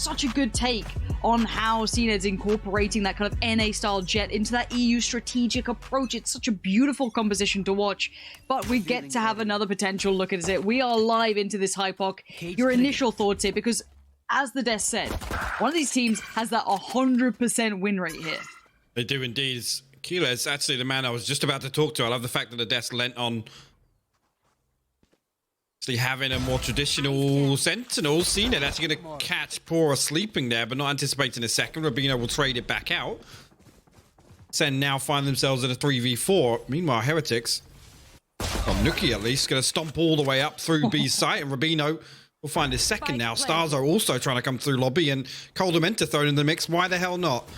such a good take on how ACEND's incorporating that kind of NA-style jet into that EU strategic approach. It's such a beautiful composition to watch, but we get to have another potential look at it. We are live into this Hypoc. Your initial thoughts here, because as the desk said, one of these teams has that 100% win rate here. They do indeed. Keela is actually the man I was just about to talk to. I love the fact that the desk lent on actually having a more traditional sentinel. ACEND actually going to catch pAura sleeping there, but not anticipating a second. Rubino will trade it back out. ACEND now find themselves in a 3v4. Meanwhile, Heretics, well, nukkye at least, going to stomp all the way up through B's site, and Rubino will find his second now. Stars are also trying to come through lobby, and Coldamenta thrown in the mix. Why the hell not?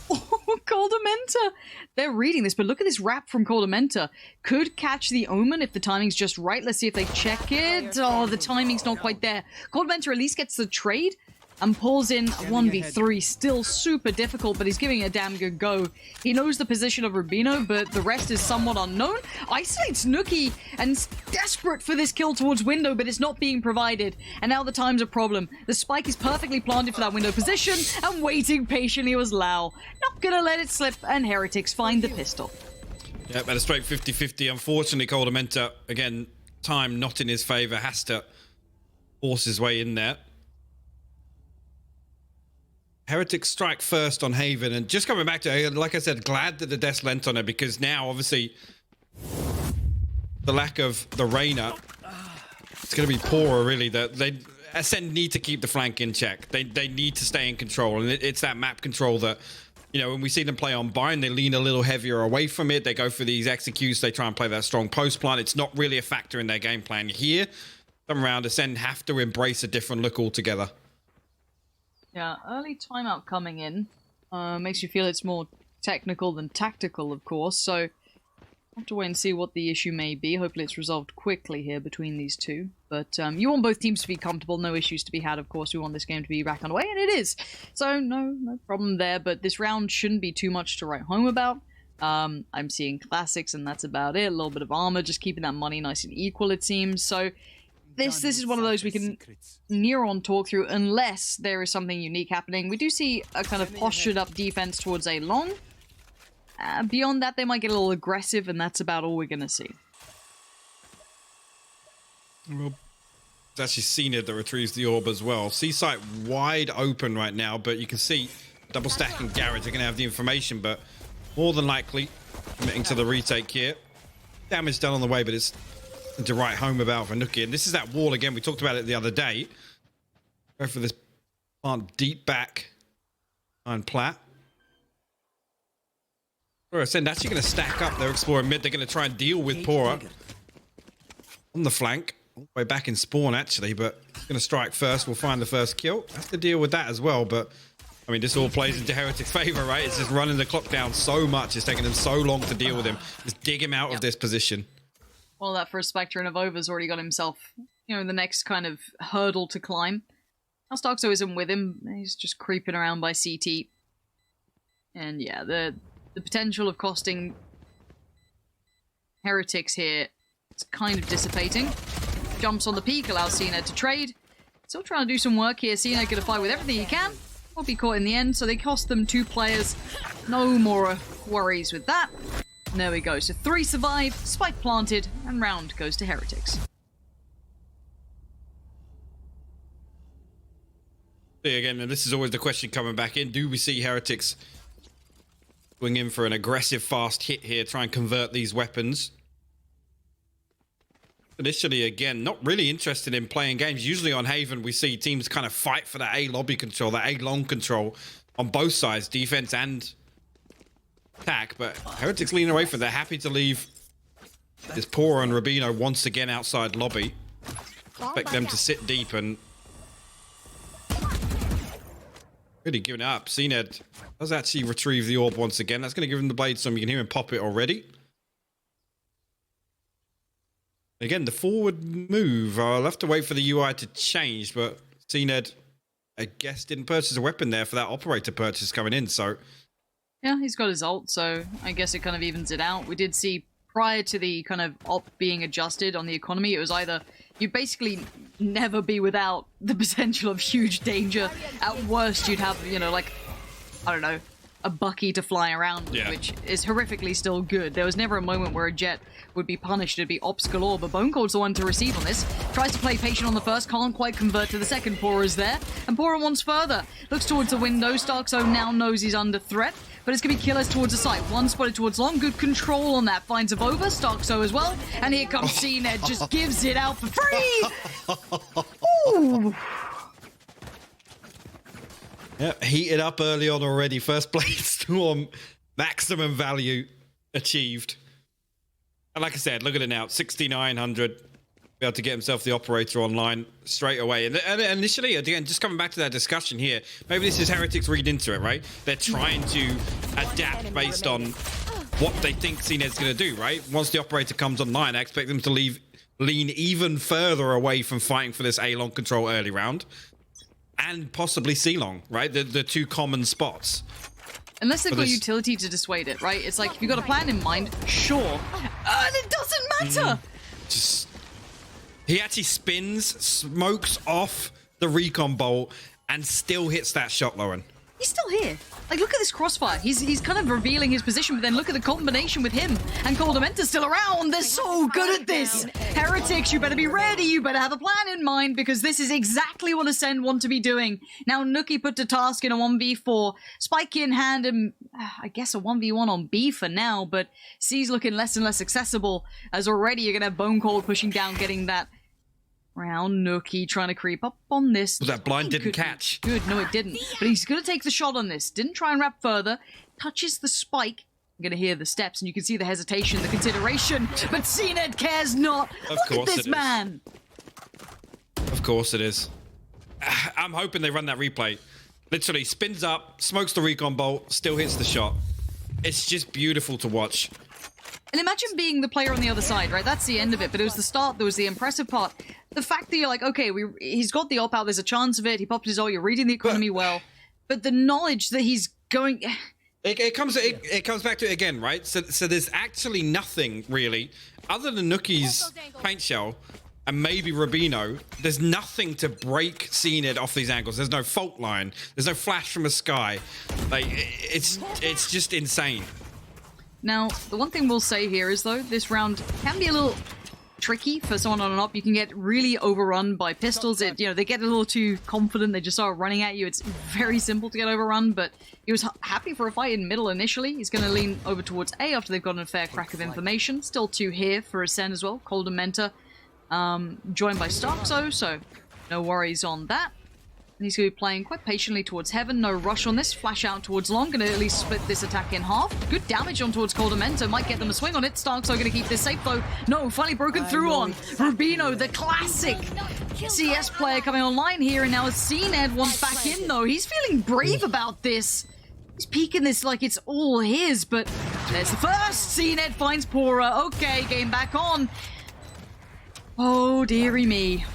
Oh, Coldamenta. They're reading this, but look at this wrap from Coldamenta. Could catch the Omen if the timing's just right. Let's see if they check it. Oh, the timing's not quite there. Coldamenta at least gets the trade and pulls in a 1v3. Still super difficult, but he's giving it a damn good go. He knows the position of Rubino, but the rest is somewhat unknown. Isolates nukkye and is desperate for this kill towards window, but it's not being provided. And now the time's a problem. The spike is perfectly planted for that window position, and waiting patiently was lowel. Not gonna let it slip, and Heretics find the pistol. Yeah, but a straight 50-50. Unfortunately, Coldamenta, again, time not in his favor, has to force his way in there. Heretics strike first on Haven, and just coming back to it, like I said, glad that the desk lent on it, because now obviously the lack of the Reyna, it's going to be pAura really. That they ACEND need to keep the flank in check. They need to stay in control, and it's that map control that, you know, when we see them play on Bind, they lean a little heavier away from it. They go for these executes. They try and play that strong post plant. It's not really a factor in their game plan here. Some round ACEND have to embrace a different look altogether. Yeah, early timeout coming in makes you feel it's more technical than tactical, of course, so I'll have to wait and see what the issue may be. Hopefully it's resolved quickly here between these two. But you want both teams to be comfortable, no issues to be had, of course. We want this game to be back on the way, and it is. So no problem there, but this round shouldn't be too much to write home about. I'm seeing classics, and that's about it. A little bit of armor, just keeping that money nice and equal, it seems. So this is one of those we can near on talk through unless there is something unique happening. We do see a kind of postured up defense towards A long. Beyond that, they might get a little aggressive, and that's about all we're going to see. Well, it's actually ACEND that retrieves the orb as well. C site wide open right now, but you can see double stacking Garage are going to have the information, but more than likely committing to the retake here. Damage done on the way, but it's to write home about for nukkye. And this is that wall again. We talked about it the other day. Go for this plant deep back on plat. ACEND actually going to stack up. They're exploring mid. They're going to try and deal with pAura on the flank. All the way back in spawn, actually, but going to strike first. We'll find the first kill. Has to deal with that as well, but I mean, this all plays into Heretics' favor, right? It's just running the clock down so much. It's taking them so long to deal with him. Just dig him out of this position. Well, that first Spectre and AvovA's already got himself, you know, the next kind of hurdle to climb. Starkso isn't with him. He's just creeping around by CT. And yeah, the potential of costing Heretics here is kind of dissipating. Jumps on the peak, allows ACEND to trade. Still trying to do some work here. ACEND gonna fight with everything he can. Will be caught in the end, so they cost them 2 players. No more worries with that. And there we go. So 3 survive, spike planted, and round goes to Heretics. Again, and this is always the question coming back in. Do we see Heretics going in for an aggressive, fast hit here, try and convert these weapons? Initially, again, not really interested in playing games. Usually on Haven, we see teams kind of fight for that A lobby control, that A long control on both sides, defense and attack. But Heretics leaning away from it. They're happy to leave this pAura and Rubino once again outside lobby. Expect them to sit deep and really giving it up. ACEND does actually retrieve the orb once again. That's going to give him the blade some. You can hear him pop it already. Again, the forward move, I'll have to wait for the UI to change, but ACEND, I guess, didn't purchase a weapon there for that operator purchase coming in, so... Yeah, he's got his ult, so I guess it kind of evens it out. We did see, prior to the kind of op being adjusted on the economy, it was either you'd basically never be without the potential of huge danger. At worst, you'd have, you know, like, I don't know, a Bucky to fly around, which is horrifically still good. There was never a moment where a Jet would be punished. It'd be ops galore, but Bone Cold's the one to receive on this. Tries to play patient on the first, can't quite convert to the second. pAura's there, and pAura wants further. Looks towards the window. StarkSo now knows he's under threat, but it's going to be killers towards the site. One spotted towards long, good control on that. Finds AvovA, StarkSo as well, and here comes CNED, just gives it out for free! Ooh! Yeah, heated up early on already. First place Storm, maximum value achieved. And like I said, look at it now, 6,900. Be able to get himself the operator online straight away. And initially, again, just coming back to that discussion here, maybe this is Heretics read into it, right? They're trying to adapt based on what they think CNED's going to do, right? Once the operator comes online, I expect them to lean even further away from fighting for this A-long control early round. And possibly C-long, right? The two common spots. Unless they've got utility to dissuade it, right? It's like, if you've got a plan in mind, sure. And it doesn't matter! He actually spins, smokes off the recon bolt, and still hits that shot, Lauren. He's still here. Like, look at this crossfire. He's kind of revealing his position, but then look at the combination with him and Coldamenta's still around. They're so good at this. Heretics, you better be ready. You better have a plan in mind, because this is exactly what Acend want to be doing. Now, nukkye put to task in a 1v4. Spike in hand, and I guess a 1v1 on B for now, but C's looking less and less accessible, as already you're going to have Bone Cold pushing down, getting that round. nukkye trying to creep up on this. Well, that blind didn't catch. Good, no it didn't. But he's going to take the shot on this. Didn't try and wrap further. Touches the spike. I'm going to hear the steps, and you can see the hesitation, the consideration. But CNED cares not. Look at this man. Of course it is. I'm hoping they run that replay. Literally spins up, smokes the recon bolt, still hits the shot. It's just beautiful to watch. And imagine being the player on the other side, right? That's the end of it, but it was the start, there was the impressive part. The fact that you're like, okay, he's got the op out, there's a chance of it, he popped his ult, you're reading the economy well, but the knowledge that he's going... It comes back to it again, right? So there's actually nothing, really, other than nukkye's paint shell, and maybe Rubino, there's nothing to break CNED off these angles. There's no fault line, there's no flash from a sky. Like, it's just insane. Now, the one thing we'll say here is, though, this round can be a little tricky for someone on an op. You can get really overrun by pistols. They get a little too confident. They just start running at you. It's very simple to get overrun, but he was happy for a fight in middle initially. He's going to lean over towards A after they've gotten a fair crack of information. Still two here for Acend as well. Coldamenta joined by StarkSo, so no worries on that. And he's going to be playing quite patiently towards Heaven. No rush on this. Flash out towards Long. Going to at least split this attack in half. Good damage on towards Coldamenta. Might get them a swing on it. StarkSo going to keep this safe, though. No, finally broken through on Rubino, the classic CS player coming online here. And now CNED wants back in, though. He's feeling brave about this. He's peeking this like it's all his, but there's the first. CNED finds pAura. Okay, game back on. Oh, dearie me.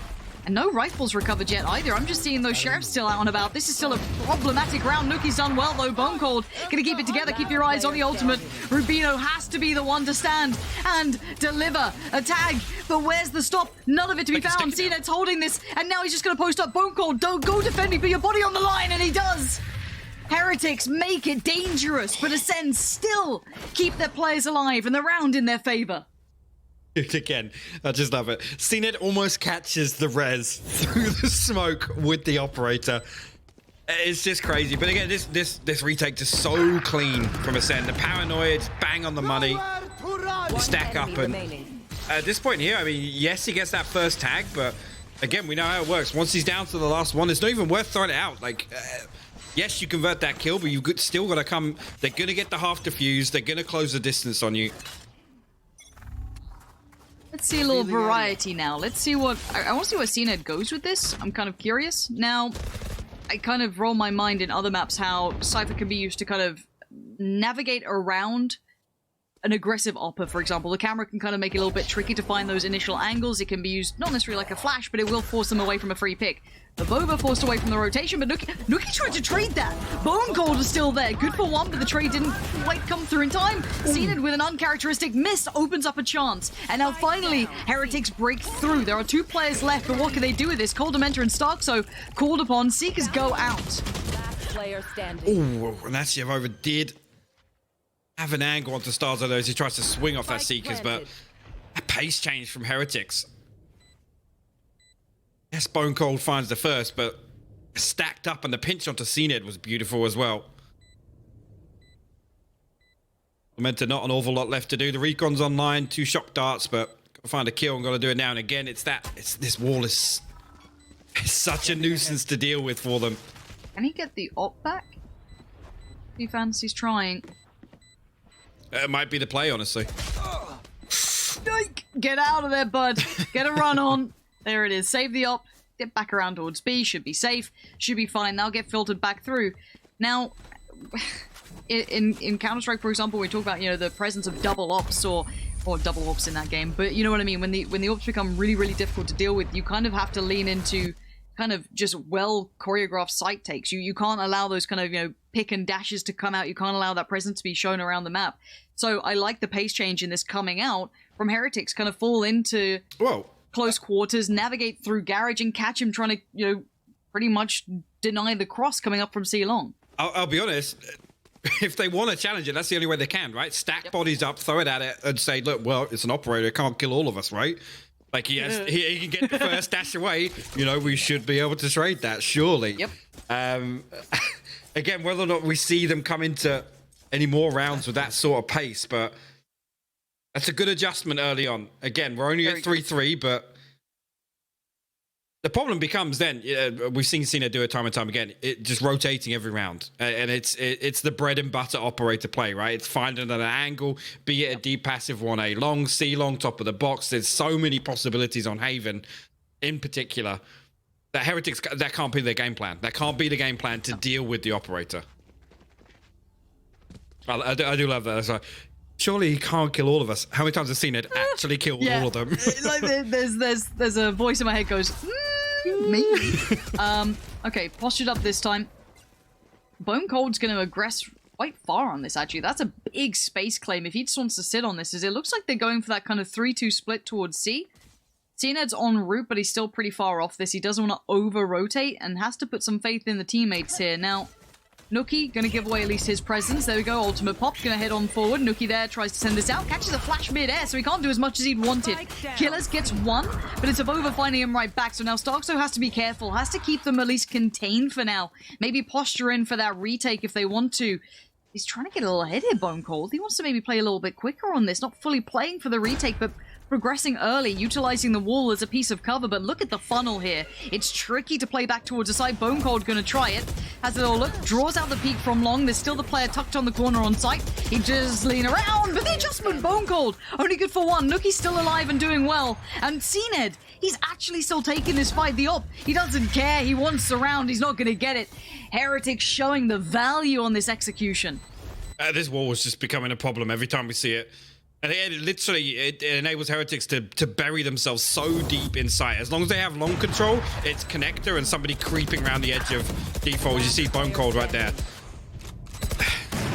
And no rifles recovered yet either. I'm just seeing those sheriffs still out and about. This is still a problematic round. nukkye's done well, though. Bone Cold gonna keep it together. Keep your eyes on the ultimate. Rubino has to be the one to stand and deliver a tag. But where's the stop? None of it to be found. CNED's holding this, and now he's just gonna post up. Bone Cold, don't go defend me, put your body on the line, and he does. Heretics make it dangerous, but Acend still keep their players alive and the round in their favor. Again, I just love it. CNED almost catches the res through the smoke with the operator. It's just crazy. But again, this retake just so clean from Acend. The paranoid, bang on the money, stack up, and at this point here, I mean, yes, he gets that first tag, but again, we know how it works. Once he's down to the last one, it's not even worth throwing it out. Like, yes, you convert that kill, but you've still got to come. They're gonna get the half defuse. They're gonna close the distance on you. Let's see a little variety now. Let's see what... I want to see where CNED goes with this. I'm kind of curious. Now, I kind of roll my mind in other maps how Cypher can be used to kind of navigate around an aggressive opper, for example, the camera can kind of make it a little bit tricky to find those initial angles. It can be used, not necessarily like a flash, but it will force them away from a free pick. AvovA forced away from the rotation, but nukkye tried to trade that. Bone Cold is still there. Good for one, but the trade didn't quite come through in time. ACEND with an uncharacteristic miss opens up a chance. And now finally, Heretics break through. There are 2 players left, but what can they do with this? Cold Dementor and StarkSoW called upon. Seekers go out. Last player standing. Oh, and that's AvovA did have an angle onto Stars of those. He tries to swing off that Seekers, but a pace change from Heretics. Yes, Bone Cold finds the first, but stacked up, and the pinch onto ACEND was beautiful as well. Meant not an awful lot left to do. The recon's online, 2 shock darts, but gotta find a kill and gotta do it now and again. This wall is such a nuisance to deal with for them. Can he get the op back? He fancies trying. It might be the play, honestly. Get out of there, bud. Get a run on. There it is. Save the op. Get back around towards B. Should be safe. Should be fine. They'll get filtered back through. Now, in Counter-Strike, for example, we talk about, you know, the presence of double ops or double ops in that game. But you know what I mean? When the ops become really, really difficult to deal with, you kind of have to lean into kind of just well choreographed site takes. You can't allow those kind of, you know, pick and dashes to come out. You can't allow that presence to be shown around the map. So I like the pace change in this coming out from Heretics, kind of fall into close quarters, navigate through Garage and catch him trying to, you know, pretty much deny the cross coming up from C long. I'll be honest, if they want to challenge it, that's the only way they can, right? Stack bodies up, throw it at it, and say, look, well, it's an operator, it can't kill all of us, right? Like, he can get the first dash away. You know, we should be able to trade that, surely. Yep. Again, whether or not we see them come into any more rounds with that sort of pace, but that's a good adjustment early on. Again, we're only at 3-3, but the problem becomes then, we've seen Cena do it time and time again, it just rotating every round. And it's the bread and butter operator play, right? It's finding an angle, be it a deep passive 1A long, C long, top of the box. There's so many possibilities on Haven in particular that Heretics, that can't be their game plan. That can't be the game plan to deal with the operator. I do love that. So, surely he can't kill all of us. How many times has ACEND actually killed all of them? Like there's a voice in my head goes, me? Okay, postured up this time. Bone Cold's going to aggress quite far on this, actually. That's a big space claim. If he just wants to sit on this, it looks like they're going for that kind of 3-2 split towards C. CNED's en route, but he's still pretty far off this. He doesn't want to over-rotate and has to put some faith in the teammates here. Now, nukkye gonna give away at least his presence. There we go, ultimate pop, gonna head on forward. nukkye there tries to send this out, catches a flash mid-air, so he can't do as much as he'd wanted. Killers gets one, but it's AvovA finding him right back, so now StarkSoW has to be careful, has to keep them at least contained for now. Maybe posture in for that retake if they want to. He's trying to get a little ahead here, Bone Cold. He wants to maybe play a little bit quicker on this, not fully playing for the retake, but progressing early, utilizing the wall as a piece of cover, but look at the funnel here. It's tricky to play back towards the side. Bone Cold gonna try it. Has a little look, draws out the peak from long. There's still the player tucked on the corner on site. He just lean around, but the adjustment, Bone Cold, only good for one. nukkye's still alive and doing well. And CNED, he's actually still taking this fight. The op, he doesn't care. He wants the round. He's not gonna get it. Heretics showing the value on this execution. This wall was just becoming a problem every time we see it. And it enables Heretics to bury themselves so deep in sight. As long as they have long control, it's connector and somebody creeping around the edge of default. You see Bone Cold right there.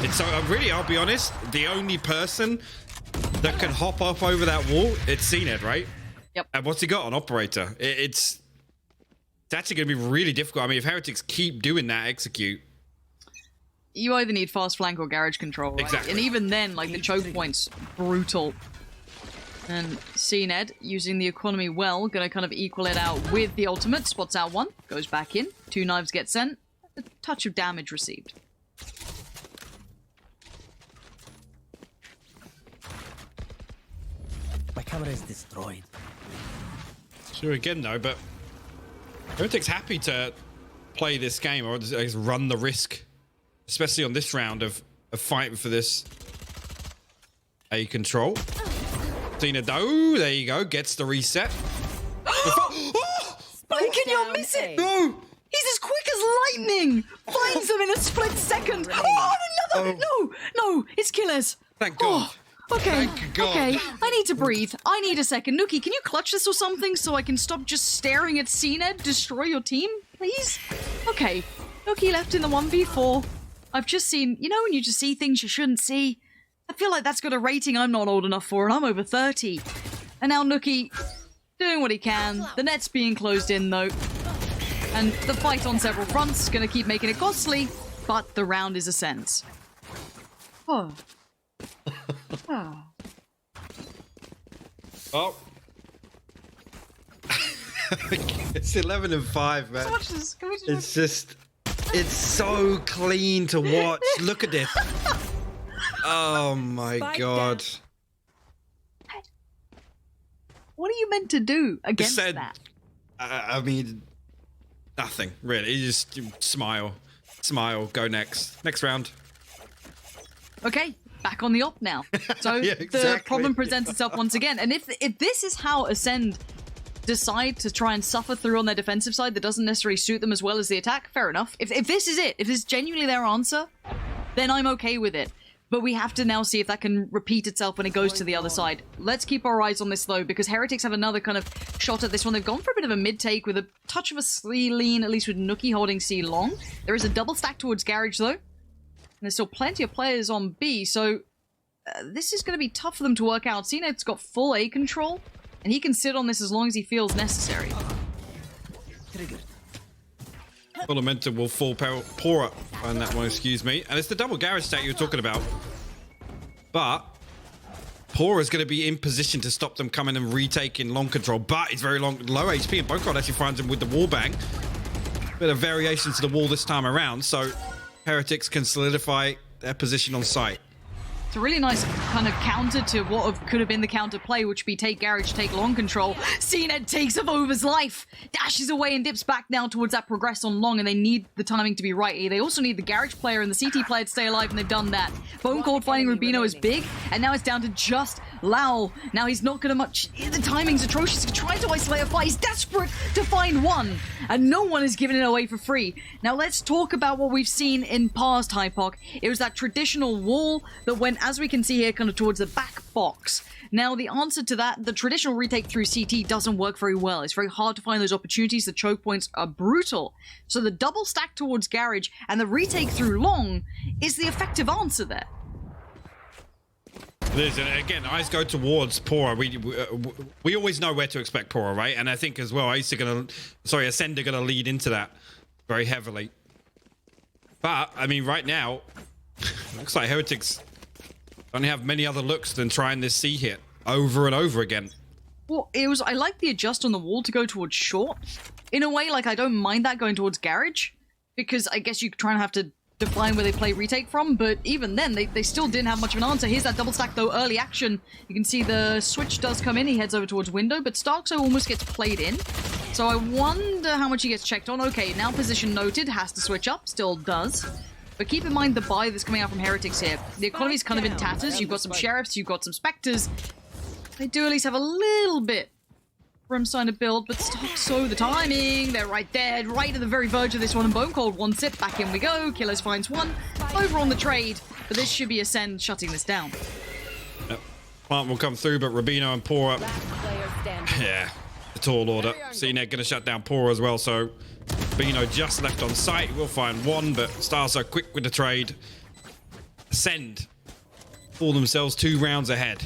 It's really, I'll be honest, the only person that can hop up over that wall, it's CNED, right? Yep. And what's he got? An operator. It's actually going to be really difficult. I mean, if Heretics keep doing that, execute. You either need fast flank or garage control, right? Exactly. And even then, like, the choke point's brutal. And CNED, using the economy well, gonna kind of equal it out with the ultimate. Spots out one, goes back in. 2 knives get sent. A touch of damage received. My camera is destroyed. Sure, again, though, but Heretics happy to play this game, or I guess run the risk. Especially on this round of fighting for this A control. CNED, there you go, gets the reset. Can you miss it? No! He's as quick as lightning! Finds them in a split second! Oh, another! No! No! It's Killers! Thank God. Okay, Thank God. okay. I need to breathe. I need a second. Nukkye, can you clutch this or something so I can stop just staring at CNED destroy your team, please? Okay. Nukkye left in the 1v4. I've just seen, you know when you just see things you shouldn't see? I feel like that's got a rating I'm not old enough for, and I'm over 30. And now Nukkye doing what he can. The net's being closed in, though. And the fight on several fronts is going to keep making it costly, but the round is Acend's. Oh. Oh. Oh. It's 11 and 5, man. Watch this. Can we just It's just, it's so clean to watch. Look at this. Oh my God. What are you meant to do against Said, that? I mean, nothing really. You just smile, smile, go next round. Okay, back on the op now. So Yeah, the exactly. problem presents itself once again. And if this is how Acend decide to try and suffer through on their defensive side that doesn't necessarily suit them as well as the attack, fair enough. If this is it, if this is genuinely their answer, then I'm okay with it. But we have to now see if that can repeat itself when it goes to the other side. Let's keep our eyes on this, though, because Heretics have another kind of shot at this one. They've gone for a bit of a mid-take with a touch of a C lean, at least with Nukkye holding C long. There is a double stack towards Garage, though. And there's still plenty of players on B, so this is going to be tough for them to work out. CNED's got full A control, and he can sit on this as long as he feels necessary. Fundamental will fall pAura on that one, excuse me. And it's the double garage stack you were talking about. But pAura is going to be in position to stop them coming and retaking long control. But it's very low HP, and Bocard actually finds him with the wall bang. Bit of variation to the wall this time around, so Heretics can solidify their position on site. It's a really nice kind of counter to what could have been the counter play, which would be take Garage, take long control. CNED takes AvovA's life, dashes away and dips back now towards that progress on long, and they need the timing to be right. They also need the Garage player and the CT player to stay alive, and they've done that. Bone Cold finding Rubino is big, and now it's down to just lowel. Now he's not gonna much. The timing's atrocious. He tries to isolate a fight. He's desperate to find one, and no one is giving it away for free. Now let's talk about what we've seen in past Hypoc. It was that traditional wall that went, as we can see here, kind of towards the back box. Now the answer to that, the traditional retake through CT doesn't work very well. It's very hard to find those opportunities. The choke points are brutal. So the double stack towards Garage and the retake through long is the effective answer there. Listen, again, eyes go towards pAura. We always know where to expect pAura, right? And I think as well, Acend are gonna lead into that very heavily. But I mean, right now, looks like Heretics only have many other looks than trying this C hit over and over again. Well, I like the adjust on the wall to go towards short. In a way, like, I don't mind that going towards Garage, because I guess you try and have to define where they play retake from, but even then, they still didn't have much of an answer. Here's that double stack, though, early action. You can see the switch does come in. He heads over towards window, but Starkso almost gets played in. So I wonder how much he gets checked on. Okay, now position noted, has to switch up, still does. But keep in mind the buy that's coming out from Heretics here. The economy's kind of in tatters. You've got some Sheriffs, you've got some Spectres. They do at least have a little bit from starting to build, but Starkso, the timing, they're right there, right at the very verge of this one, and Bone Cold one sip, back in we go, Killers finds one, over on the trade, but this should be Acend shutting this down. Yep. Plant will come through, but Rubino and pAura, yeah, the tall order. CNED gonna shut down pAura as well, so Rubino just left on site, we'll find one, but Stars are quick with the trade. Acend pull themselves 2 rounds ahead.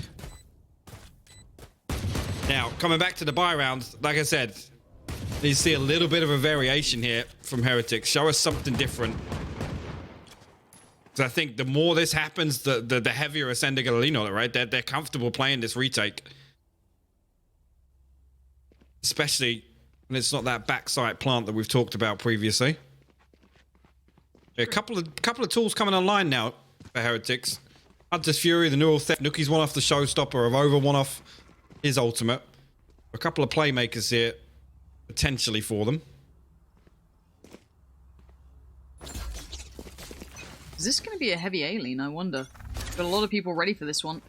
Now, coming back to the buy rounds, like I said, you see a little bit of a variation here from Heretics. Show us something different. Because I think the more this happens, the heavier Acend are going to lean on it, right? They're comfortable playing this retake. Especially when it's not that backside plant that we've talked about previously. A couple of tools coming online now for Heretics. Hunter's Fury, the neural theft. Nukkye's one off the showstopper. AvovA one off his ultimate. A couple of playmakers here, potentially for them. Is this going to be a heavy A-lean, I wonder? Got a lot of people ready for this one.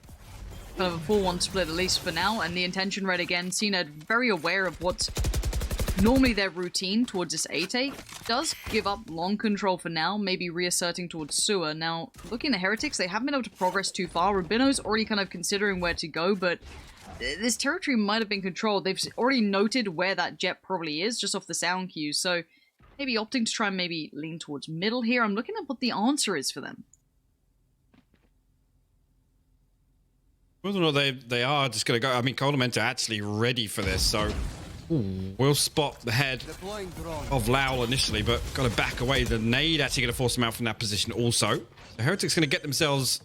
Kind of a 4-1 split, at least for now, and the intention red again. CNED very aware of what's normally their routine towards this A-take. does give up long control for now, maybe reasserting towards sewer. Now, looking at Heretics, they haven't been able to progress too far. Rabino's already kind of considering where to go, but this territory might have been controlled. They've already noted where that jet probably is, just off the sound cues, so maybe opting to try and maybe lean towards middle here. I'm looking at what the answer is for them. Whether or not they are just going to go. I mean, Coldament are actually ready for this, so we'll spot the head of lowel initially, but got to back away. The nade actually going to force them out from that position also. The Heretics going to get themselves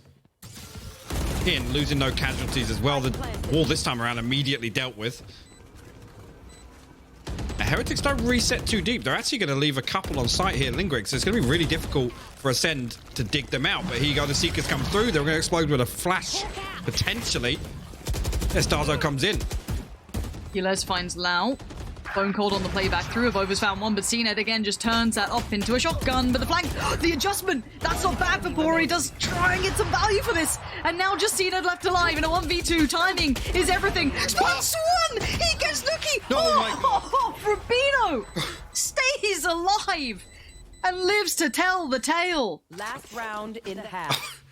in, losing no casualties as well. The wall this time around immediately dealt with. The Heretics don't reset too deep. They're actually going to leave a couple on site here lingering, so it's going to be really difficult for Acend to dig them out. But here you go, the Seekers come through. They're going to explode with a flash, potentially. Estazo comes in. Giles finds Lau. Bone Cold on the playback through. AvovA's found one, but CNED again just turns that up into a shotgun. But the flank, the adjustment, that's not bad for pAura. He does try and get some value for this. And now just CNED left alive in a 1v2. Timing is everything. Spot Swan! He gets nukkye! Oh my God. Rubino stays alive and lives to tell the tale. Last round in half.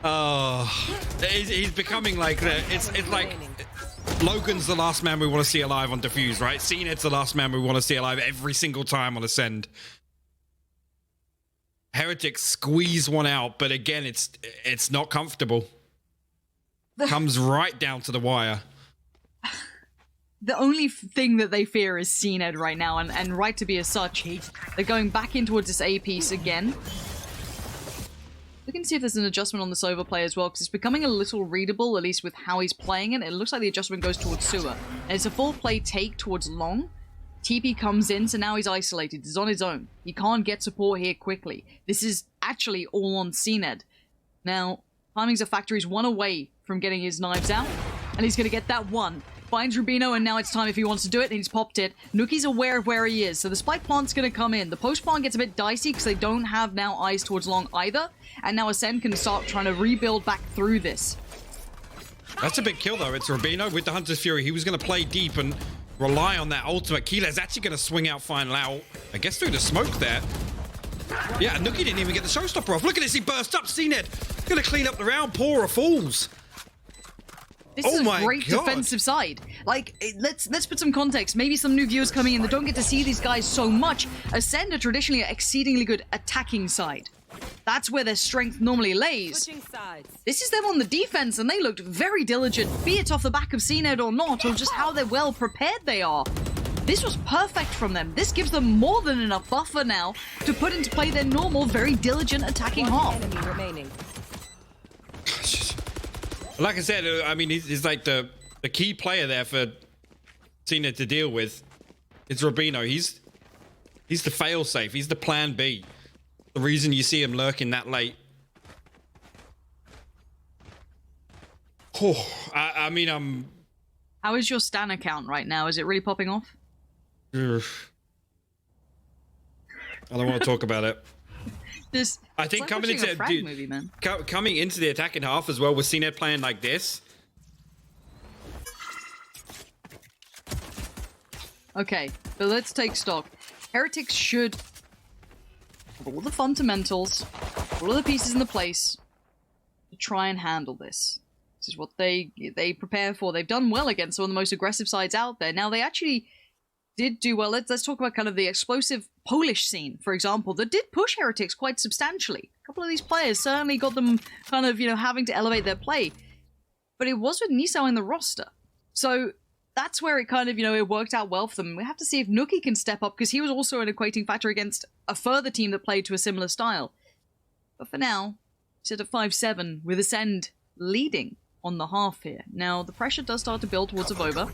Oh, he's becoming like the. It's like Logan's the last man we want to see alive on Diffuse, right? CNED's the last man we want to see alive every single time on Acend. Heretics squeeze one out, but again, it's not comfortable. Comes right down to the wire. The only thing that they fear is CNED right now, and right to be as such. They're going back in towards this A piece again. We can see if there's an adjustment on the Sova play as well, because it's becoming a little readable, at least with how he's playing it. It looks like the adjustment goes towards sewer. And it's a full play take towards long. TP comes in, so now he's isolated. He's on his own. He can't get support here quickly. This is actually all on CNED. Now, timing's a factor. He's one away from getting his knives out, and he's going to get that one. Finds Rubino, and now it's time if he wants to do it, and he's popped it. Nukkye's aware of where he is, so the spike plant's going to come in. The post plant gets a bit dicey because they don't have now eyes towards long either, and now Acend can start trying to rebuild back through this. That's a big kill, though. It's Rubino with the Hunter's Fury. He was going to play deep and rely on that ultimate. Keeler's actually going to swing out, find Lau, I guess through the smoke there. Yeah, Nukkye didn't even get the showstopper off. Look at this, he burst up. CNED going to clean up the round. pAura falls. This is a great defensive side. Like, let's put some context. Maybe some new viewers coming in that don't get to see these guys so much. Acend are traditionally an exceedingly good attacking side. That's where their strength normally lays. This is them on the defense, and they looked very diligent, be it off the back of CNED or not, or just how they're well prepared they are. This was perfect from them. This gives them more than enough buffer now to put into play their normal, very diligent attacking half. Enemy remaining. Like I said, I mean, he's like the key player there for CNED to deal with. It's Rubino. He's the fail-safe. He's the plan B. The reason you see him lurking that late. Oh, I mean, How is your Stan account right now? Is it really popping off? I don't want to talk about it. I think coming into movie, man. Coming into the attacking half as well with CNED playing like this. Okay, but let's take stock. Heretics should have all the fundamentals, all of the pieces in the place to try and handle this. This is what they prepare for. They've done well against some of the most aggressive sides out there. Now they actually did do well. Let's talk about kind of the explosive Polish scene, for example, that did push Heretics quite substantially. A couple of these players certainly got them kind of, having to elevate their play. But it was with nieSoW in the roster. So that's where it kind of, it worked out well for them. We have to see if nukkye can step up, because he was also an equating factor against a further team that played to a similar style. But for now, set at 5-7 with Acend leading on the half here. Now, the pressure does start to build towards AvovA.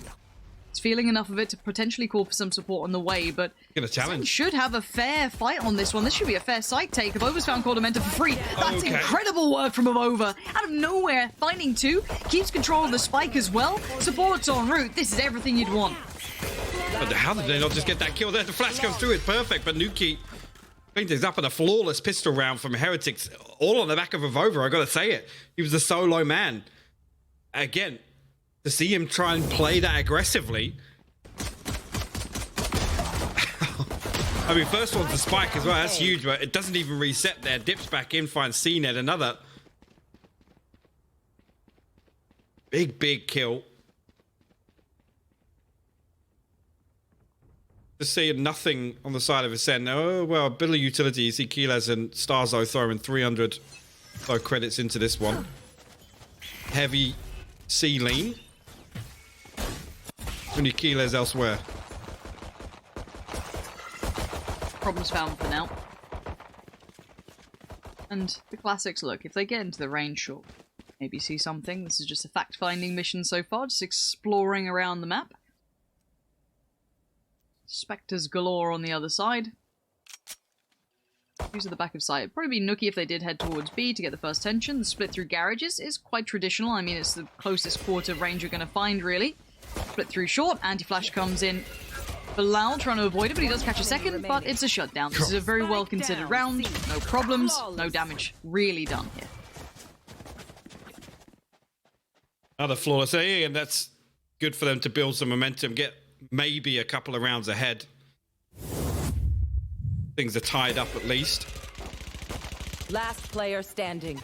It's feeling enough of it to potentially call for some support on the way, but Acend should have a fair fight on this one. This should be a fair site take. AvovA's found Qualifier for free. That's incredible work from AvovA. Out of nowhere, finding two. Keeps control of the spike as well. Support's en route. This is everything you'd want. But how did they not just get that kill there? The flash comes through, it's perfect, but nukkye cleans things up in a flawless pistol round from Heretics, all on the back of AvovA, I gotta say it. He was a solo man. Again, to see him try and play that aggressively. I mean, first one's the spike as well. That's huge, but it doesn't even reset there. Dips back in, finds CNED, another big kill. Just seeing nothing on the side of Acend. Oh, well, a bit of utility. You see Keyless and Starzo throwing 300 credits into this one. Heavy C lean. We need Keyless elsewhere. Problems found for now. And the classics, look, if they get into the range, sure, maybe see something. This is just a fact-finding mission so far, just exploring around the map. Spectres galore on the other side. Use at the back of sight. It'd probably be nukkye if they did head towards B to get the first tension. The split through garages is quite traditional. I mean, it's the closest quarter range you're going to find, really. Split through short. Anti-flash comes in. Bilal trying to avoid it, but he does catch a second, but it's a shutdown. This is a very well-considered round. No problems, no damage really done here. Another flawless A, and that's good for them to build some momentum, get maybe a couple of rounds ahead. Things are tied up at least. Last player standing.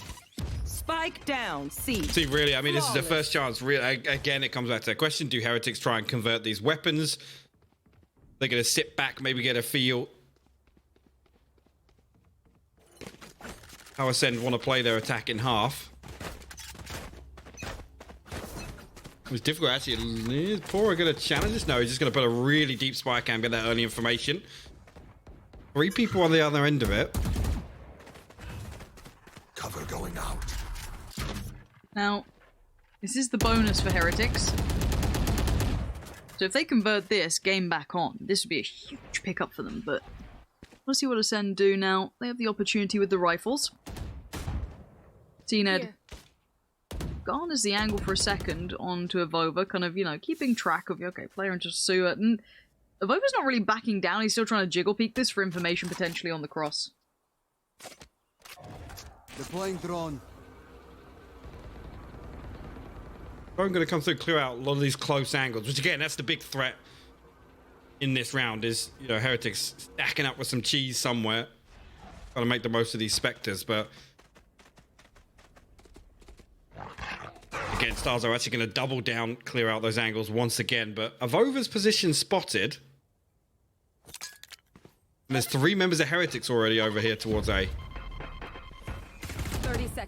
Spike down, C. See, really, I mean, this is the first chance. Again, it comes back to that question. Do Heretics try and convert these weapons? They're going to sit back, maybe get a feel how Acend want to play their attack in half. It was difficult, actually. Is pAura going to challenge this? No, he's just going to put a really deep spike and get that early information. 3 people on the other end of it. Cover going out. Now, this is the bonus for Heretics. So if they convert this, game back on, this would be a huge pickup for them, but we'll see what Acend do now. They have the opportunity with the rifles. CNED garners the angle for a second onto AvovA, kind of, you know, keeping track of, okay, player into THXACE, and AvovA's not really backing down, he's still trying to jiggle peek this for information potentially on the cross. Deploying drone. I'm going to come through, clear out a lot of these close angles, which again, that's the big threat in this round is, you know, Heretics stacking up with some cheese somewhere. Trying to make the most of these Spectres, but again, Stars are actually going to double down, clear out those angles once again, but AvovA's position spotted. And there's 3 members of Heretics already over here towards A.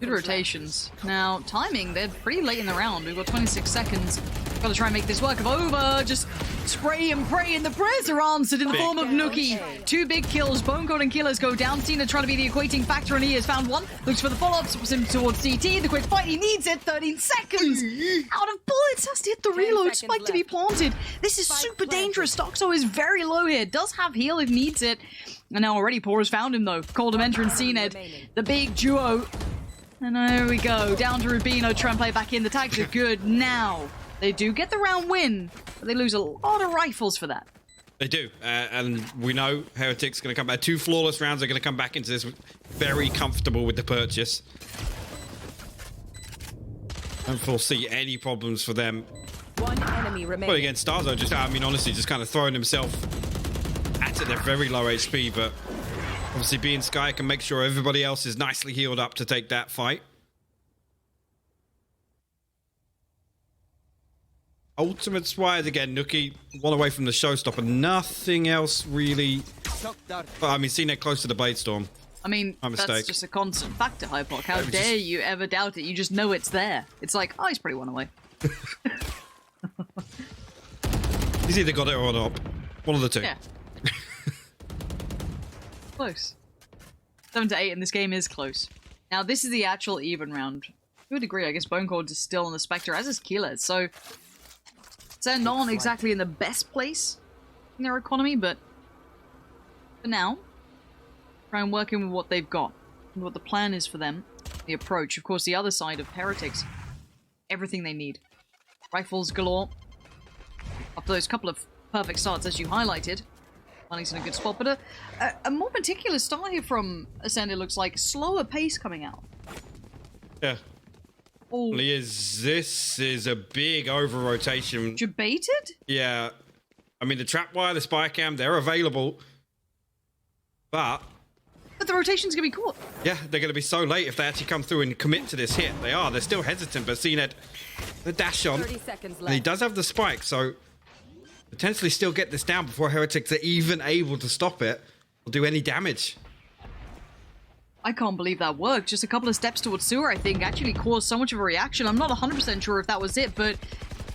Good rotations. Now, timing, they're pretty late in the round. We've got 26 seconds. Gotta try and make this work. AvovA just spray and pray, and the prayers are answered in the form of nukkye. 2 big kills. Bonecode and Killers go down. Cena trying to be the equating factor, and he has found one. Looks for the follow-up, swaps him towards CT. The quick fight, he needs it. 13 seconds. Out of bullets, has to hit the reload. Spike to be planted. This is super dangerous. THXACE is very low here. Does have heal if needs it. And now already pAura's found him, though. Cold Dementor and CNED. The big duo. And there we go, down to Rubino, try and play back in. The tags are good now. They do get the round win, but they lose a lot of rifles for that. They do, and we know Heretics going to come back. 2 flawless rounds are going to come back into this very comfortable with the purchase. Don't foresee any problems for them. 1 enemy remaining. But again, Starzo just, I mean, honestly, just kind of throwing himself at it. They're very low HP, but obviously being Sky can make sure everybody else is nicely healed up to take that fight. Ultimate Swires again, nukkye, 1 away from the showstopper. Nothing else really. I mean, CNED close to the Blade Storm. I mean, that's just a constant factor, Hypoc. How dare you ever doubt it? You just know it's there. It's like, oh, he's probably 1 away. He's either got it or not. One of the 2. Yeah. Close. 7 to 8, and this game is close. Now, this is the actual even round. To a degree, I guess Bonecode is still on the Spectre, as is Keyless, so they're not exactly in the best place in their economy, but for now, try and work in with what they've got, and what the plan is for them, the approach. Of course, the other side of Heretics, everything they need. Rifles galore. After those couple of perfect starts, as you highlighted, Money's in a good spot, but a more meticulous start here from Acend, it looks like. Slower pace coming out. Yeah. Oh, This is a big over-rotation. debated? Yeah. I mean, the trap wire, the spy cam, they're available. But the rotation's gonna be caught. yeah, they're going to be so late if they actually come through and commit to this hit. They are. They're still hesitant, but CNED, the dash on. 30 seconds And he left. does have the spike, so potentially still get this down before Heretics are even able to stop it or do any damage. I can't believe that worked. Just a couple of steps towards sewer, I think, actually caused so much of a reaction. I'm not 100% sure if that was it, but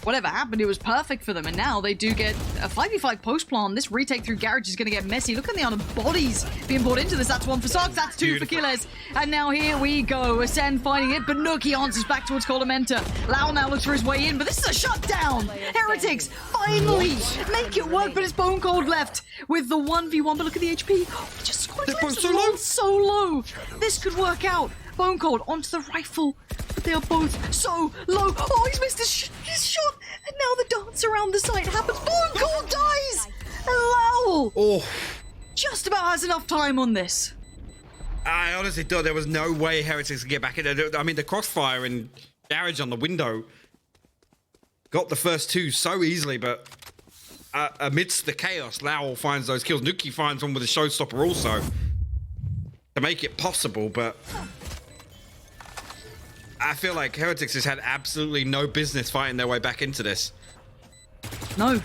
whatever happened, it was perfect for them. And now they do get a 5v5 post-plant. This retake through Garage is going to get messy. Look at the amount of bodies being brought into this. That's one for Sox, that's two for Killers. And now here we go. Acend finding it, but nukkye answers back towards Coldamenta. lowel now looks for his way in, but this is a shutdown. Heretics finally make it work, but it's Bone Cold left with the 1v1. But look at the HP. He just scored They're both so low. so low. This could work out. Bone Cold onto the rifle, but they are both so low. Oh, he's missed his shot, and now the dance around the site happens. Bone Cold dies, and lowel Oh, just about has enough time on this. I honestly thought there was no way Heretics could get back in there. I mean, the crossfire and Garage on the window got the first two so easily, but amidst the chaos, lowel finds those kills. nukkye finds one with a showstopper also to make it possible, but I feel like Heretics has had absolutely no business fighting their way back into this. No,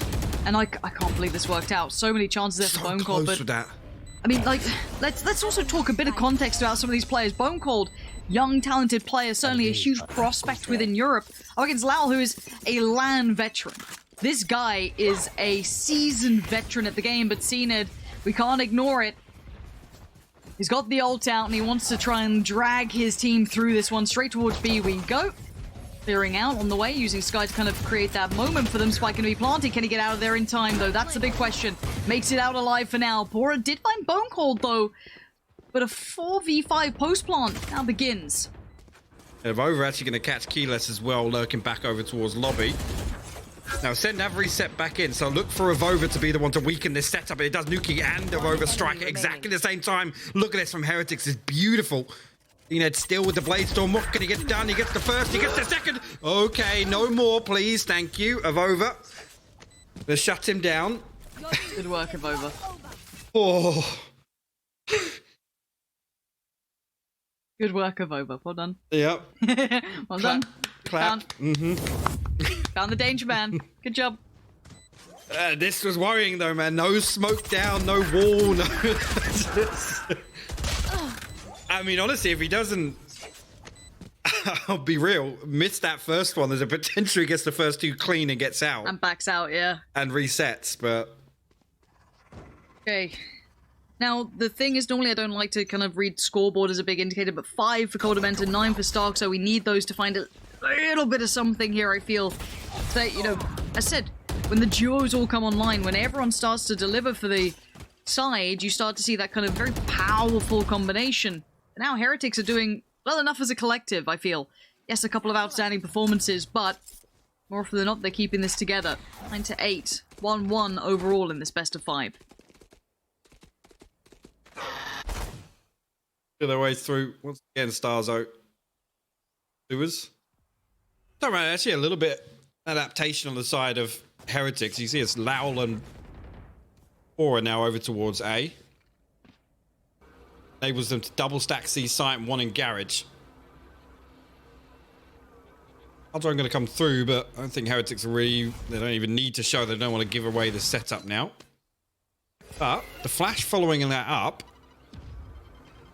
and I can't believe this worked out. So many chances there for So Bone close Cold, but with that. I mean, like, let's also talk a bit of context about some of these players. Bone Cold, young, talented player, certainly a huge prospect within Europe. Up against lowel, who is a LAN veteran. This guy is a seasoned veteran at the game, but CNED, we can't ignore it. He's got the ult out, and he wants to try and drag his team through this one. Straight towards B we go. Clearing out on the way, using Skye to kind of create that moment for them. Spike going to be planted. Can he get out of there in time, though? That's the big question. Makes it out alive for now. pAura did find Bone Cold, though. But a 4v5 post-plant now begins. AvovA actually going to catch Keyless as well, lurking back over towards lobby. Now, Acend have reset back in, so look for AvovA to be the one to weaken this setup. It does nukkye and AvovA strike at exactly the same time. Look at this from Heretics. It's beautiful. CNED still with the Blade Storm. What can he get done? He gets the first, he gets the second. Okay, no more, please. Thank you, AvovA. Let's shut him down. Good work, AvovA. Oh. Good work, AvovA. Well done. Yep. Well done. Clap. Found the danger man. Good job. This was worrying though, man. No smoke down, no wall, no... I mean, honestly, if he doesn't... I'll be real. Miss that first one, there's a potential he gets the first two clean and gets out. And backs out, yeah. And resets, but... Okay. Now, the thing is, normally I don't like to kind of read scoreboard as a big indicator, but 5 for Coldamenta, 9 for Stark, so we need those to find a little bit of something here, I feel. That, you know, as I said, when the duos all come online, when everyone starts to deliver for the side, you start to see that kind of very powerful combination. And now Heretics are doing well enough as a collective, I feel. Yes, a couple of outstanding performances, but more often than not, they're keeping this together. 9-8, 1-1 overall in this best of 5. Their way through once again. Stars out. Sewers. Don't mind, actually a little bit adaptation on the side of Heretics. You see it's lowel and pAura now over towards A. Enables them to double stack C site and one in Garage. Odds are going to come through, but I don't think Heretics are really... They don't even need to show. They don't want to give away the setup now. But the flash following that up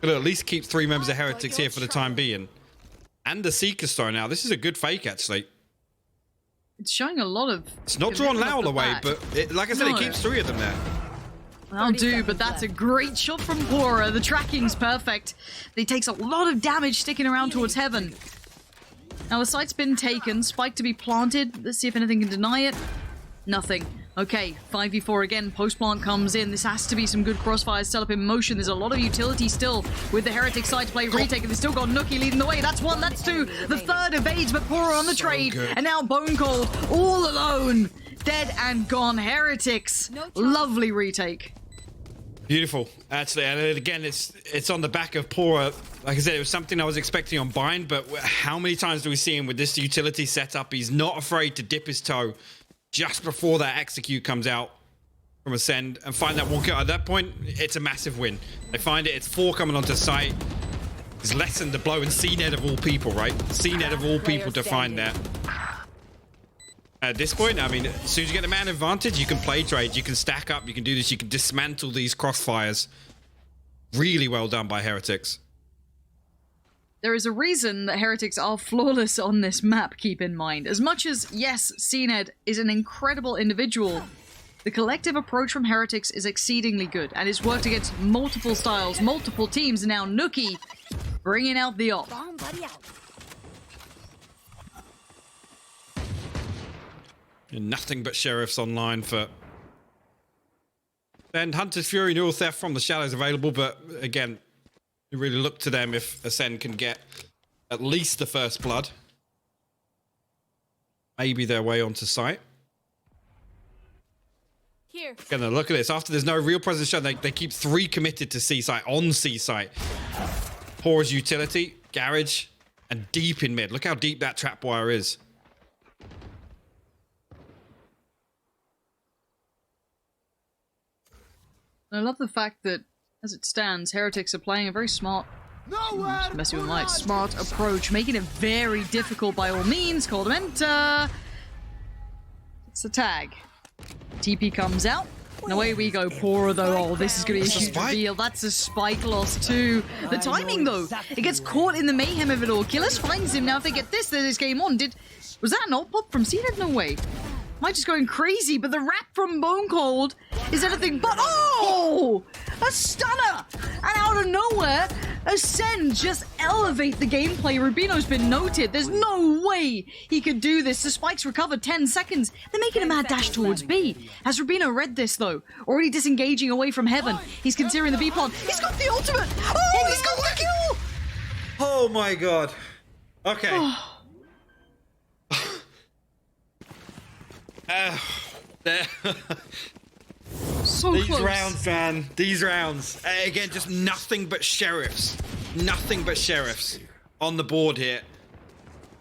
could at least keep 3 members of Heretics here for the time being. And the Seeker Star now. This is a good fake, actually. It's showing a lot of... It's not drawn lowel away, but it, like I said, it keeps 3 of them there. I'll do, but that's a great shot from pAura. The tracking's perfect. He takes a lot of damage sticking around towards heaven. Now the site's been taken. Spike to be planted. Let's see if anything can deny it. Nothing. Okay, 5v4 again. Post-plant comes in. This has to be some good crossfires set up in motion. There's a lot of utility still with the Heretic side to play retake, and they've still got nukkye leading the way. That's 1, that's 2. The third evades, but pAura on the trade. Good. And now Bone Cold all alone. Dead and gone. Heretics. Lovely retake. Beautiful, actually, and again, it's on the back of pAura. Like I said, it was something I was expecting on Bind, but how many times do we see him with this utility setup? He's not afraid to dip his toe just before that execute comes out from Acend and find that one kill. At that point, it's a massive win. They find it, it's 4 coming onto site. It's lessened the blow, and CNED of all people, right? CNED of all people to find that. At this point, I mean, as soon as you get the man advantage, you can play trade, you can stack up, you can do this, you can dismantle these crossfires. Really well done by Heretics. There is a reason that Heretics are flawless on this map, keep in mind. As much as, yes, CNED is an incredible individual, the collective approach from Heretics is exceedingly good, and it's worked against multiple styles, multiple teams, and now nukkye bringing out the op. And nothing but sheriffs online for... And Hunter's Fury, Neural Theft from the Shadows available, but again, you really look to them if Acend can get at least the first blood. Maybe their way onto site. Here. Again, look at this. After there's no real presence shown, they keep 3 committed to C site, on C site. pAura's utility, garage, and deep in mid. Look how deep that trapwire is. I love the fact that, as it stands, Heretics are playing a very smart, messing with light, smart approach, making it very difficult by all means. Call them enter. It's a tag. TP comes out. And away we go. pAura though. Oh, this is going to be a huge reveal. That's a spike loss too. The timing though. It gets caught in the mayhem of it all. Killers finds him. Now if they get this, then this game on. Was that an ult pop from CNED? No way. Am I just going crazy? But the rap from Bone Cold is anything but... Oh! A stunner! And out of nowhere, Acend just elevate the gameplay. Rubino's been noted. There's no way he could do this. The spikes recovered 10 seconds. They're making a mad dash towards B. Has Rubino read this, though? Already disengaging away from heaven. He's considering the B plant. He's got the ultimate! Oh, he's got the kill! Oh my god. Okay. So these close. rounds, man. These rounds. Again, just nothing but sheriffs. Nothing but sheriffs on the board here.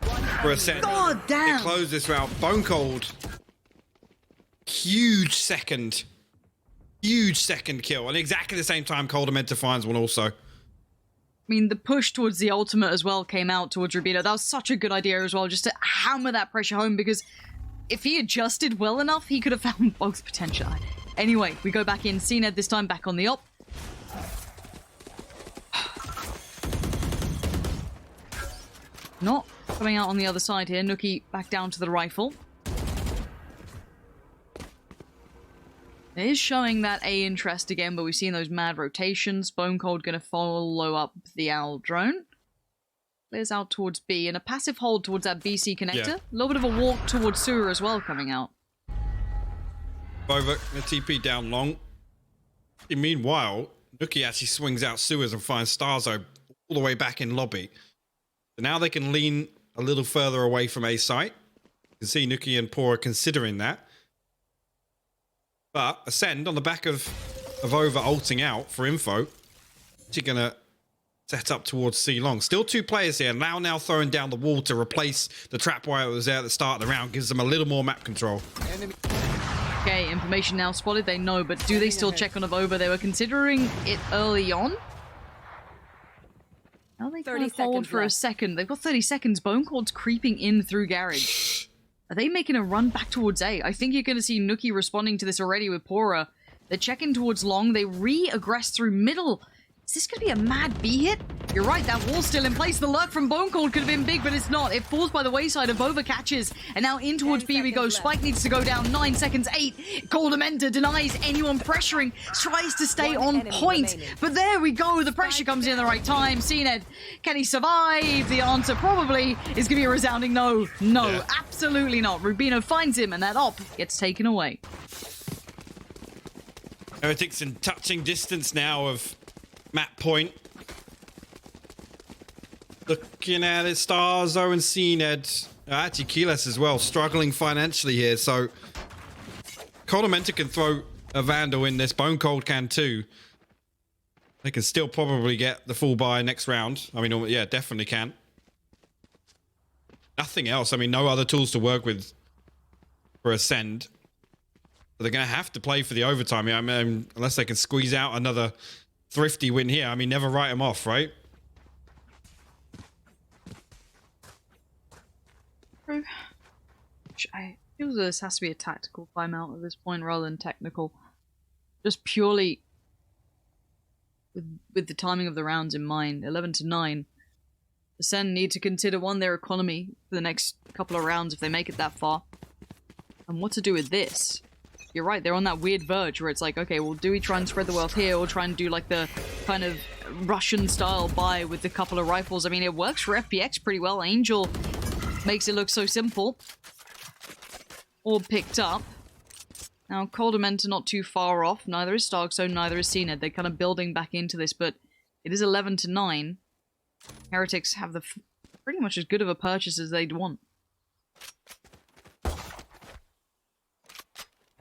For Acend. God damn. To close this round. Bone Cold. Huge second. Huge second kill. And exactly the same time, Coldamenta finds one also. I mean, the push towards the ultimate as well came out towards Rubino. That was such a good idea as well, just to hammer that pressure home, because if he adjusted well enough, he could have found both potential. Anyway, we go back in. CNED this time back on the op. Not coming out on the other side here. nukkye back down to the rifle. It is showing that A interest again, but we've seen those mad rotations. Bone Cold going to follow up the Owl drone. Clears out towards B, and a passive hold towards that BC connector. A little bit of a walk towards sewer as well coming out. Over the TP down long. Meanwhile, nukkye actually swings out sewers and finds Starzo all the way back in lobby. So now they can lean a little further away from A site. You can see nukkye and pAura considering that. But Acend on the back of AvovA ulting out for info. She's gonna set up towards C long. Still 2 players here. Now throwing down the wall to replace the trapwire that was there at the start of the round. Gives them a little more map control. Okay, information now spotted. They know, but do they still check on AvovA? They were considering it early on. Now they kind of hold for a second. They've got 30 seconds. Bone Cold's creeping in through garage. Are they making a run back towards A? I think you're going to see nukkye responding to this already with pAura. They're checking towards long. They re-aggress through middle. Is this going to be a mad B hit? You're right, that wall's still in place. The lurk from Bone Cold could have been big, but it's not. It falls by the wayside. AvovA catches. And now in towards B we go. Spike needs to go down. 9 seconds, 8. Coldamenta denies anyone pressuring. Tries to stay on point. But there we go. The pressure comes in at the right time. CNED, can he survive? The answer probably is going to be a resounding no. No, yeah. Absolutely not. Rubino finds him, and that op gets taken away. Heretics in touching distance now of map point. Looking at it, Starzo and CNED. Actually, Keyless as well, struggling financially here. So, Coldamenta can throw a Vandal in this. Bone Cold can too. They can still probably get the full buy next round. I mean, yeah, definitely can. Nothing else. I mean, no other tools to work with for Acend. So they're going to have to play for the overtime. I mean, unless they can squeeze out another thrifty win here. I mean, never write them off, right? I feel this has to be a tactical timeout at this point rather than technical. Just purely with the timing of the rounds in mind. 11-9. Acend need to consider, one, their economy for the next couple of rounds if they make it that far. And what to do with this. You're right, they're on that weird verge where it's like, okay, well, do we try and spread the wealth here or try and do like the kind of Russian-style buy with a couple of rifles? I mean, it works for FPX pretty well. Angel makes it look so simple. All picked up. Now, Coldament are not too far off. Neither is Starkzone, neither is CNED. They're kind of building back into this, but it is 11-9. Heretics have the pretty much as good of a purchase as they'd want.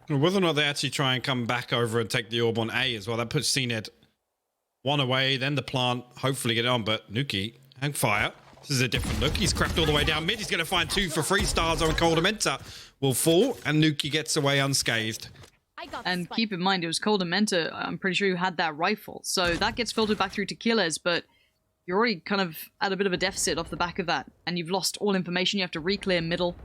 Whether or not they actually try and come back over and take the orb on A as well, that puts CNED one away, then the plant, hopefully get it on, but nukkye and fire. This is a different look. He's crept all the way down mid. He's going to find 2 for 3 stars on Coldamenta. Will fall, and nukkye gets away unscathed. And keep in mind, it was Coldamenta, I'm pretty sure, who had that rifle. So that gets filtered back through to Killers, but you're already kind of at a bit of a deficit off the back of that. And you've lost all information. You have to re-clear middle,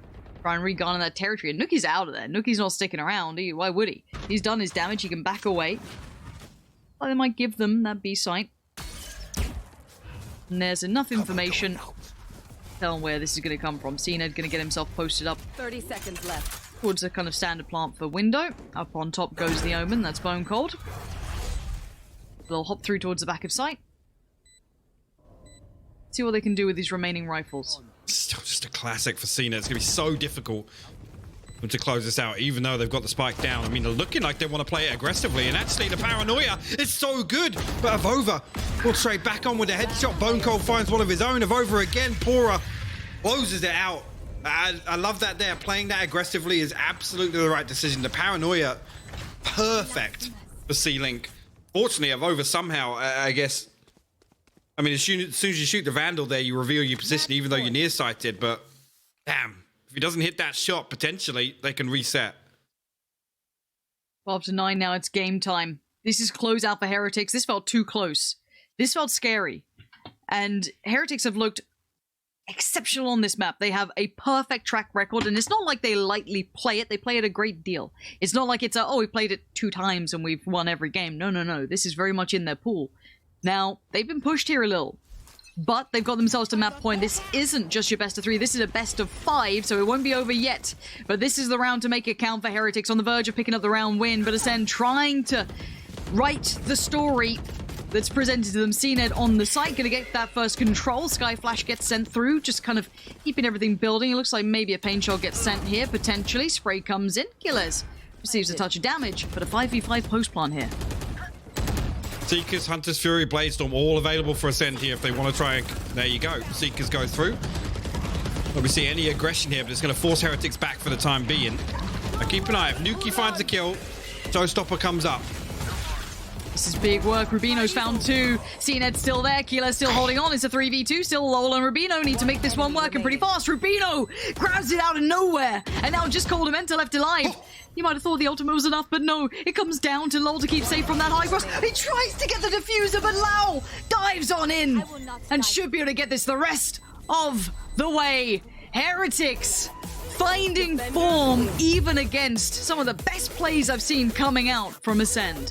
try and re-garner that territory. And nukkye's out of there. Nukkye's not sticking around. Why would he? He's done his damage. He can back away. Well, they might give them that B site. And there's enough information to tell where this is going to come from. CNED going to get himself posted up 30 seconds left. towards a kind of standard plant for window. Up on top goes the Omen. That's Bone Cold. They'll hop through towards the back of site. See what they can do with these remaining rifles. Still just a classic for CNED. It's going to be so difficult to close this out, even though they've got the spike down. I mean, they're looking like they want to play it aggressively, and actually the paranoia is so good. But AvovA will trade back on with a headshot. Bone Cold finds one of his own. AvovA again. pAura closes it out. I love that there. Playing that aggressively is absolutely the right decision. The paranoia, perfect for C-Link. Fortunately, AvovA somehow, I guess, I mean, as soon as you shoot the Vandal there, you reveal your position, even though you're near-sighted, but damn. If he doesn't hit that shot, potentially, they can reset. 12-9 now, it's game time. This is closeout for Heretics. This felt too close. This felt scary. And Heretics have looked exceptional on this map. They have a perfect track record, and it's not like they lightly play it. They play it a great deal. It's not like it's a, oh, we played it 2 times and we've won every game. No, no, no. This is very much in their pool. Now, they've been pushed here a little. But they've got themselves to map point. This isn't just your best of 3. This is a best of 5, so it won't be over yet. But this is the round to make it count for Heretics, on the verge of picking up the round win. But Acend trying to write the story that's presented to them. CNED on the site, gonna get that first control. Sky Flash gets sent through, just kind of keeping everything building. It looks like maybe a pain shot gets sent here, potentially. Spray comes in. Killers receives a touch of damage, but a 5v5 post plant here. Seekers, Hunter's Fury, Bladestorm, all available for Acend here if they want to try and... There you go. Seekers go through. Not we see any aggression here, but it's going to force Heretics back for the time being. Now keep an eye. If nukkye finds the kill, Showstopper comes up. This is big work. Rubino's found 2. CNED's still there. Keeler's still holding on. It's a 3v2. Still lowel and Rubino need to make this one work, and pretty fast. Rubino grabs it out of nowhere. And now just Coldamenta left alive. You might have thought the ultimate was enough, but no. It comes down to lowel to keep safe from that high ground. He tries to get the diffuser, but lowel dives on in and should be able to get this the rest of the way. Heretics finding form even against some of the best plays I've seen coming out from Acend.